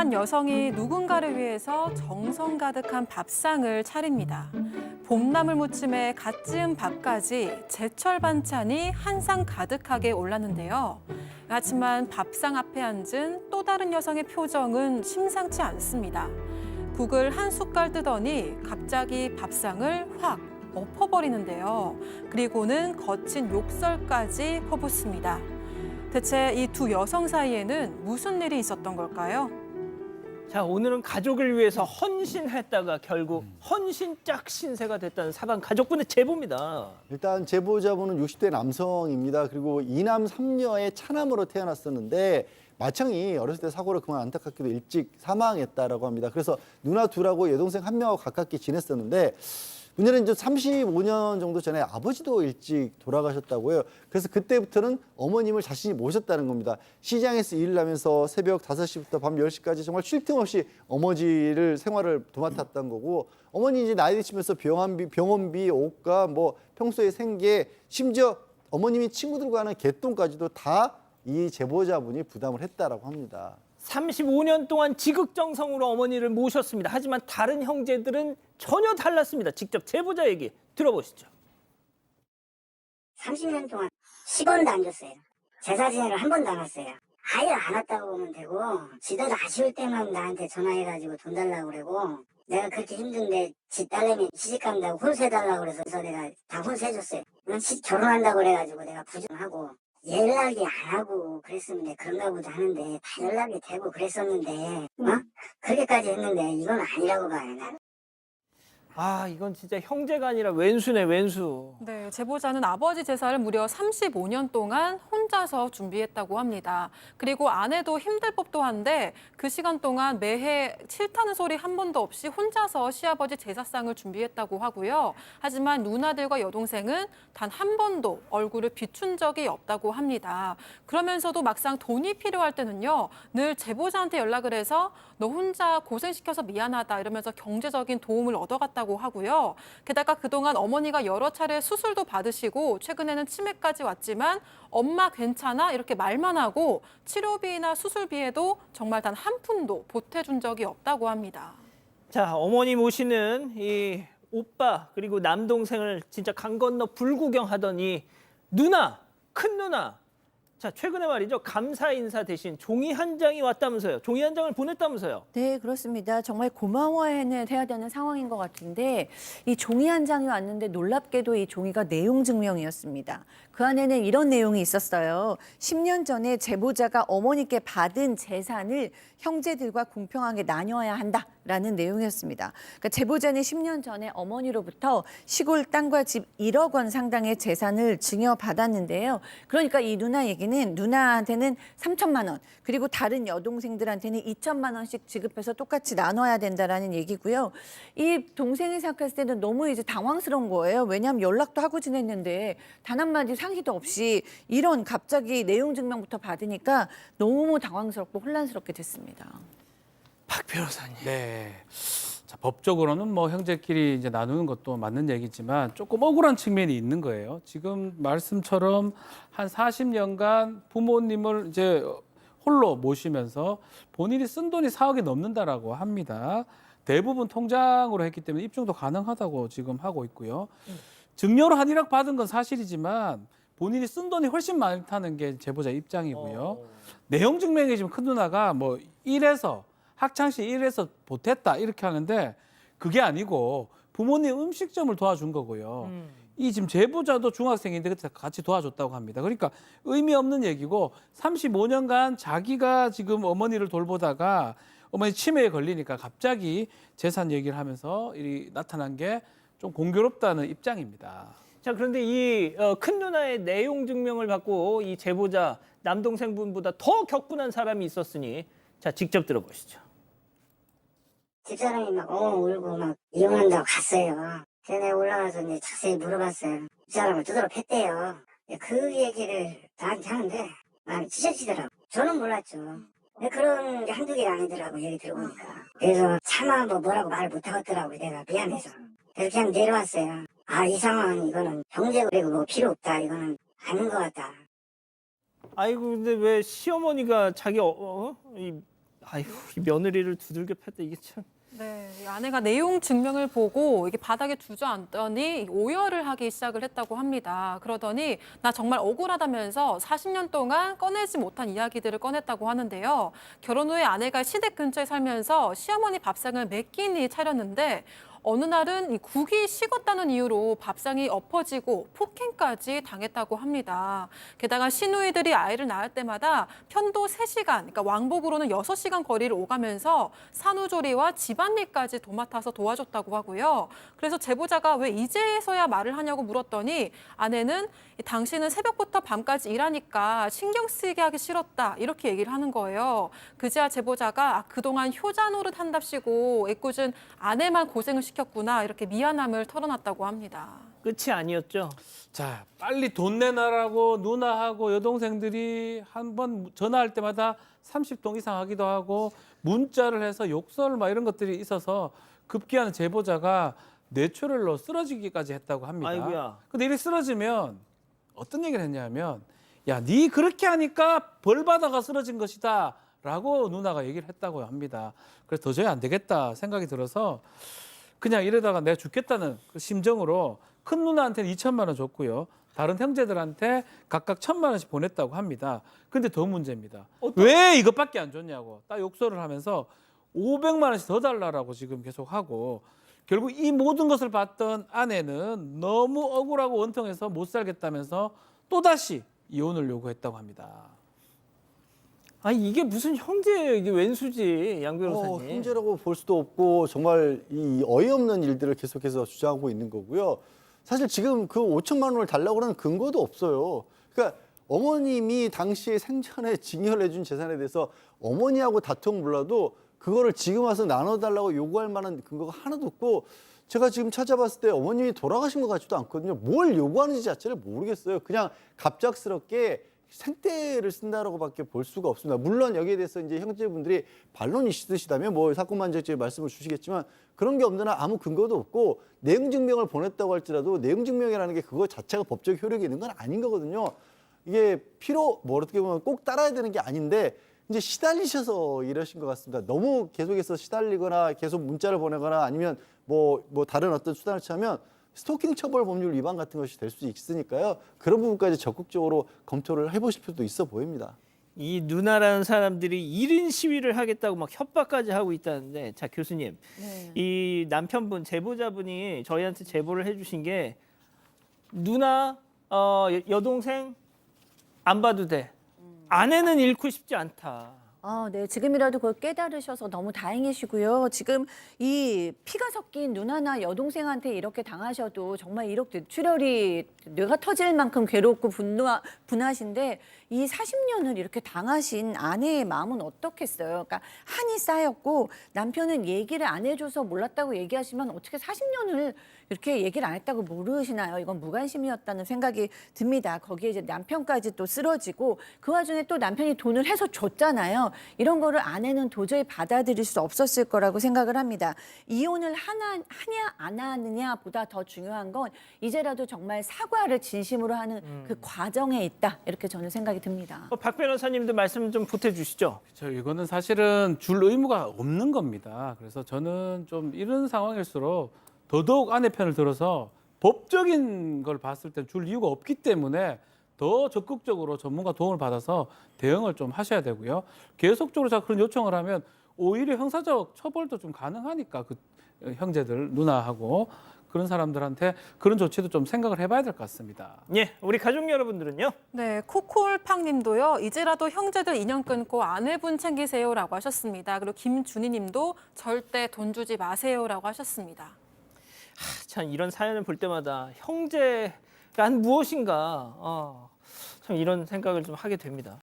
한 여성이 누군가를 위해서 정성 가득한 밥상을 차립니다. 봄나물 무침에 갓 지은 밥까지 제철 반찬이 한 상 가득하게 올랐는데요. 하지만 밥상 앞에 앉은 또 다른 여성의 표정은 심상치 않습니다. 국을 한 숟갈 뜨더니 갑자기 밥상을 확 엎어버리는데요. 그리고는 거친 욕설까지 퍼붓습니다. 대체 이 두 여성 사이에는 무슨 일이 있었던 걸까요? 자, 오늘은 가족을 위해서 헌신했다가 결국 헌신짝 신세가 됐다는 사방 가족분의 제보입니다. 일단 제보자분은 60대 남성입니다. 그리고 이남 3녀의 차남으로 태어났었는데 마청이 어렸을 때 사고로 그만 안타깝게도 일찍 사망했다라고 합니다. 그래서 누나 둘하고 여동생 한 명하고 가깝게 지냈었는데 문제는 이제 35년 정도 전에 아버지도 일찍 돌아가셨다고요. 그래서 그때부터는 어머님을 자신이 모셨다는 겁니다. 시장에서 일을 하면서 새벽 5시부터 밤 10시까지 정말 쉴 틈 없이 어머니를 생활을 도맡았던 거고, 어머니 이제 나이 드시면서 병원비, 옷값, 뭐 평소에 생계, 심지어 어머님이 친구들과 하는 개똥까지도 다 이 제보자분이 부담을 했다라고 합니다. 35년 동안 지극정성으로 어머니를 모셨습니다. 하지만 다른 형제들은 전혀 달랐습니다. 직접 제보자 얘기 들어보시죠. 30년 동안 10원도 안 줬어요. 제사 지내러 한 번도 안 왔어요. 아예 안 왔다고 보면 되고, 지도도 아쉬울 때만 나한테 전화해가지고 돈 달라고 그러고, 내가 그렇게 힘든데 지 딸내미 시집간다고 홀세달라고 그래서 내가 다 홀세줬어요. 결혼한다고 그래가지고 내가 부정하고 연락이 안 하고 그랬었는데 그런가 보다 하는데 다 연락이 되고 그랬었는데 그렇게까지 했는데 이건 아니라고 봐요. 나는. 아, 이건 진짜 형제가 아니라 왼수네, 왼수. 네, 제보자는 아버지 제사를 무려 35년 동안 혼자서 준비했다고 합니다. 그리고 아내도 힘들 법도 한데 그 시간 동안 매해 싫다는 소리 한 번도 없이 혼자서 시아버지 제사상을 준비했다고 하고요. 하지만 누나들과 여동생은 단 한 번도 얼굴을 비춘 적이 없다고 합니다. 그러면서도 막상 돈이 필요할 때는요, 늘 제보자한테 연락을 해서 너 혼자 고생시켜서 미안하다 이러면서 경제적인 도움을 얻어갔다고 하고요. 게다가 그동안 어머니가 여러 차례 수술도 받으시고 최근에는 치매까지 왔지만 엄마 괜찮아? 이렇게 말만 하고 치료비나 수술비에도 정말 단 한 푼도 보태준 적이 없다고 합니다. 자, 어머니 모시는 이 오빠 그리고 남동생을 진짜 강 건너 불구경하더니 누나, 큰 누나. 자, 최근에 말이죠. 감사 인사 대신 종이 한 장이 왔다면서요. 종이 한 장을 보냈다면서요. 네, 그렇습니다. 정말 고마워해야 되는 상황인 것 같은데 이 종이 한 장이 왔는데 놀랍게도 이 종이가 내용 증명이었습니다. 그 안에는 이런 내용이 있었어요. 10년 전에 제보자가 어머니께 받은 재산을 형제들과 공평하게 나눠야 한다라는 내용이었습니다. 그러니까 제보자는 10년 전에 어머니로부터 시골 땅과 집 1억 원 상당의 재산을 증여받았는데요. 그러니까 이 누나 얘기는 누나한테는 3천만 원, 그리고 다른 여동생들한테는 2천만 원씩 지급해서 똑같이 나눠야 된다라는 얘기고요. 이 동생이 생각했을 때는 너무 이제 당황스러운 거예요. 왜냐하면 연락도 하고 지냈는데 단 한마디 상의도 없이 이런 갑자기 내용 증명부터 받으니까 너무 당황스럽고 혼란스럽게 됐습니다. 박 변호사님. 네. 자, 법적으로는 뭐 형제끼리 이제 나누는 것도 맞는 얘기지만 조금 억울한 측면이 있는 거예요. 지금 말씀처럼 한 40년간 부모님을 이제 홀로 모시면서 본인이 쓴 돈이 4억이 넘는다라고 합니다. 대부분 통장으로 했기 때문에 입증도 가능하다고 지금 하고 있고요. 증여로 한 1억 받은 건 사실이지만 본인이 쓴 돈이 훨씬 많다는 게 제보자 입장이고요. 내용 증명이 지금 큰 누나가 뭐 1에서 학창시 1에서 보탰다 이렇게 하는데 그게 아니고 부모님 음식점을 도와준 거고요. 이 지금 제보자도 중학생인데 그때 같이 도와줬다고 합니다. 그러니까 의미 없는 얘기고 35년간 자기가 지금 어머니를 돌보다가 어머니 치매에 걸리니까 갑자기 재산 얘기를 하면서 이 나타난 게 좀 공교롭다는 입장입니다. 자, 그런데 이 큰 누나의 내용 증명을 받고 이 제보자 남동생분보다 더 격분한 사람이 있었으니 자, 직접 들어보시죠. 집사람이 막 울고 막 이혼한다고 갔어요. 그래서 내가 올라가서 이제 자세히 물어봤어요. 집사람을 두드러 팼대요. 그 얘기를 나한테 하는데 마음이 찢어지더라고. 저는 몰랐죠. 근데 그런 게 한두 개가 아니더라고, 얘기 들어보니까. 그래서 차마 뭐라고 말을 못하겠더라고, 내가 미안해서. 그래서 그냥 내려왔어요. 아, 이 상황은 이거는 경제그리고 뭐 필요 없다. 이거는 아닌 것 같다. 아이고, 근데 왜 시어머니가 자기 이 아휴, 이 며느리를 두들겨 팼다 이게 참. 네, 이 아내가 내용 증명을 보고 이게 바닥에 주저앉더니 오열을 하기 시작을 했다고 합니다. 그러더니 나 정말 억울하다면서 40년 동안 꺼내지 못한 이야기들을 꺼냈다고 하는데요. 결혼 후에 아내가 시댁 근처에 살면서 시어머니 밥상을 몇 끼니 차렸는데 어느 날은 이 국이 식었다는 이유로 밥상이 엎어지고 폭행까지 당했다고 합니다. 게다가 시누이들이 아이를 낳을 때마다 편도 3시간, 그러니까 왕복으로는 6시간 거리를 오가면서 산후조리와 집안일까지 도맡아서 도와줬다고 하고요. 그래서 제보자가 왜 이제서야 말을 하냐고 물었더니 아내는 당신은 새벽부터 밤까지 일하니까 신경 쓰이게 하기 싫었다 이렇게 얘기를 하는 거예요. 그제야 제보자가 그동안 효자 노릇 한답시고 애꿎은 아내만 고생을 시켰구나 이렇게 미안함을 털어놨다고 합니다. 끝이 아니었죠. 자, 빨리 돈 내놔라고 누나하고 여동생들이 한 번 전화할 때마다 30통 이상 하기도 하고 문자를 해서 욕설 막 이런 것들이 있어서 급기야는 제보자가 뇌출혈로 쓰러지기까지 했다고 합니다. 아이고야. 근데 이렇게 쓰러지면 어떤 얘기를 했냐면 야, 네 그렇게 하니까 벌 받아가 쓰러진 것이다 라고 누나가 얘기를 했다고 합니다. 그래서 도저히 안 되겠다 생각이 들어서 그냥 이러다가 내가 죽겠다는 그 심정으로 큰 누나한테는 2천만 원 줬고요. 다른 형제들한테 각각 1,000만 원씩 보냈다고 합니다. 근데 더 문제입니다. 왜 이것밖에 안 줬냐고 딱 욕설을 하면서 500만 원씩 더 달라고 지금 계속 하고 결국 이 모든 것을 봤던 아내는 너무 억울하고 원통해서 못 살겠다면서 또다시 이혼을 요구했다고 합니다. 아 이게 무슨 형제 이게 왼수지 양 변호사님. 형제라고 볼 수도 없고 정말 이 어이없는 일들을 계속해서 주장하고 있는 거고요. 사실 지금 그 5천만 원을 달라고 하는 근거도 없어요. 그러니까 어머님이 당시에 생전에 증여를 해준 재산에 대해서 어머니하고 다툼 몰라도 그거를 지금 와서 나눠달라고 요구할 만한 근거가 하나도 없고 제가 지금 찾아봤을 때 어머님이 돌아가신 것 같지도 않거든요. 뭘 요구하는지 자체를 모르겠어요. 그냥 갑작스럽게 생떼를 쓴다라고밖에 볼 수가 없습니다. 물론 여기에 대해서 이제 형제분들이 반론이 있으시다면 뭐 사건만적지 말씀을 주시겠지만 그런 게 없는 한 아무 근거도 없고 내용 증명을 보냈다고 할지라도 내용 증명이라는 게 그거 자체가 법적 효력이 있는 건 아닌 거거든요. 이게 뭐 어떻게 보면 꼭 따라야 되는 게 아닌데 이제 시달리셔서 이러신 것 같습니다. 너무 계속해서 시달리거나 계속 문자를 보내거나 아니면 뭐 다른 어떤 수단을 취하면 스토킹 처벌 법률 위반 같은 것이 될 수 있으니까요. 그런 부분까지 적극적으로 검토를 해보실 필요도 있어 보입니다. 이 누나라는 사람들이 1인 시위를 하겠다고 막 협박까지 하고 있다는데 자 교수님 네. 이 남편분 제보자분이 저희한테 제보를 해주신 게 누나 여동생 안 봐도 돼 아내는 잃고 싶지 않다. 네. 지금이라도 그걸 깨달으셔서 너무 다행이시고요. 지금 이 피가 섞인 누나나 여동생한테 이렇게 당하셔도 정말 이렇게 뇌출혈이 뇌가 터질 만큼 괴롭고 분하신데 이 40년을 이렇게 당하신 아내의 마음은 어떻겠어요? 그러니까 한이 쌓였고 남편은 얘기를 안 해줘서 몰랐다고 얘기하시면 어떻게 40년을 이렇게 얘기를 안 했다고 모르시나요? 이건 무관심이었다는 생각이 듭니다. 거기에 이제 남편까지 또 쓰러지고 그 와중에 또 남편이 돈을 해서 줬잖아요. 이런 거를 아내는 도저히 받아들일 수 없었을 거라고 생각을 합니다. 이혼을 하냐 안 하느냐보다 더 중요한 건 이제라도 정말 사과를 진심으로 하는 그 과정에 있다. 이렇게 저는 생각이 듭니다. 박 변호사님도 말씀 좀 보태주시죠. 이거는 사실은 줄 의무가 없는 겁니다. 그래서 저는 좀 이런 상황일수록 더더욱 아내 편을 들어서 법적인 걸 봤을 때 줄 이유가 없기 때문에 더 적극적으로 전문가 도움을 받아서 대응을 좀 하셔야 되고요. 계속적으로 자 그런 요청을 하면 오히려 형사적 처벌도 좀 가능하니까 그 형제들 누나하고 그런 사람들한테 그런 조치도 좀 생각을 해봐야 될 것 같습니다. 예, 우리 가족 여러분들은요. 네, 코콜팡님도요. 이제라도 형제들 인연 끊고 아내분 챙기세요라고 하셨습니다. 그리고 김준희님도 절대 돈 주지 마세요라고 하셨습니다. 참 이런 사연을 볼 때마다 형제란 무엇인가 참 이런 생각을 좀 하게 됩니다.